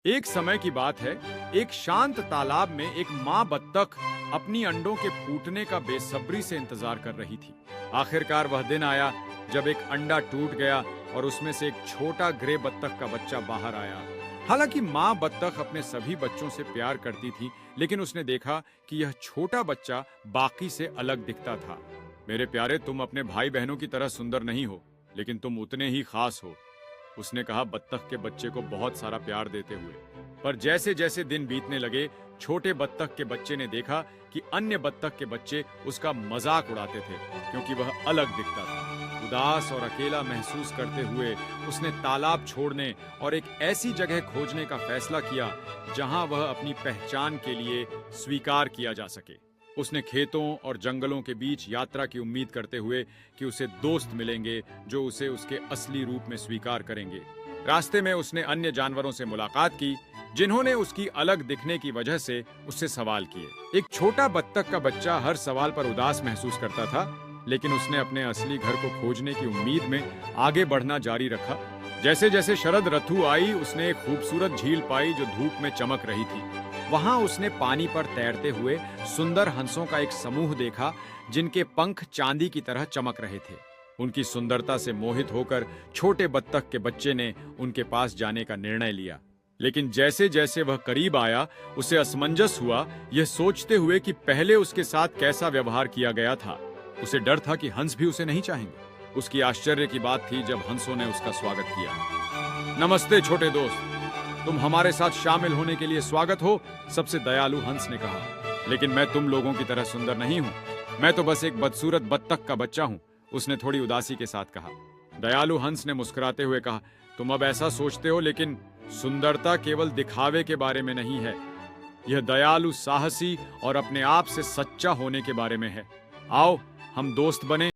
एक समय की बात है। एक शांत तालाब में एक माँ बत्तख अपनी अंडों के फूटने का बेसब्री से इंतजार कर रही थी। आखिरकार वह दिन आया जब एक अंडा टूट गया और उसमें से एक छोटा ग्रे बत्तख का बच्चा बाहर आया। हालांकि माँ बत्तख अपने सभी बच्चों से प्यार करती थी, लेकिन उसने देखा कि यह छोटा बच्चा बाकी से अलग दिखता था। मेरे प्यारे, तुम अपने भाई बहनों की तरह सुंदर नहीं हो, लेकिन तुम उतने ही खास हो, उसने कहा बत्तख के बच्चे को बहुत सारा प्यार देते हुए। पर जैसे जैसे दिन बीतने लगे, छोटे बत्तख के बच्चे ने देखा कि अन्य बत्तख के बच्चे उसका मजाक उड़ाते थे क्योंकि वह अलग दिखता था। उदास और अकेला महसूस करते हुए उसने तालाब छोड़ने और एक ऐसी जगह खोजने का फैसला किया जहां वह अपनी पहचान के लिए स्वीकार किया जा सके। उसने खेतों और जंगलों के बीच यात्रा की उम्मीद करते हुए कि उसे दोस्त मिलेंगे जो उसे उसके असली रूप में स्वीकार करेंगे। रास्ते में उसने अन्य जानवरों से मुलाकात की जिन्होंने उसकी अलग दिखने की वजह से उससे सवाल किए। एक छोटा बत्तख का बच्चा हर सवाल पर उदास महसूस करता था, लेकिन उसने अपने असली घर को खोजने की उम्मीद में आगे बढ़ना जारी रखा। जैसे जैसे शरद ऋतु आई, उसने एक खूबसूरत झील पाई जो धूप में चमक रही थी। वहां उसने पानी पर तैरते हुए सुंदर हंसों का एक समूह देखा जिनके पंख चांदी की तरह चमक रहे थे। उनकी सुंदरता से मोहित होकर छोटे बत्तख के बच्चे ने उनके पास जाने का निर्णय लिया। लेकिन जैसे जैसे वह करीब आया, उसे असमंजस हुआ, यह सोचते हुए कि पहले उसके साथ कैसा व्यवहार किया गया था। उसे डर था कि हंस भी उसे नहीं चाहेंगे। उसकी आश्चर्य की बात थी जब हंसों ने उसका स्वागत किया। नमस्ते छोटे दोस्त, तुम हमारे साथ शामिल होने के लिए स्वागत हो, सबसे दयालु हंस ने कहा। लेकिन मैं तुम लोगों की तरह सुंदर नहीं हूँ, मैं तो बस एक बदसूरत बत्तख का बच्चा हूँ, उसने थोड़ी उदासी के साथ कहा। दयालु हंस ने मुस्कुराते हुए कहा, तुम अब ऐसा सोचते हो, लेकिन सुंदरता केवल दिखावे के बारे में नहीं है। यह दयालु, साहसी और अपने आप से सच्चा होने के बारे में है। आओ हम दोस्त बने।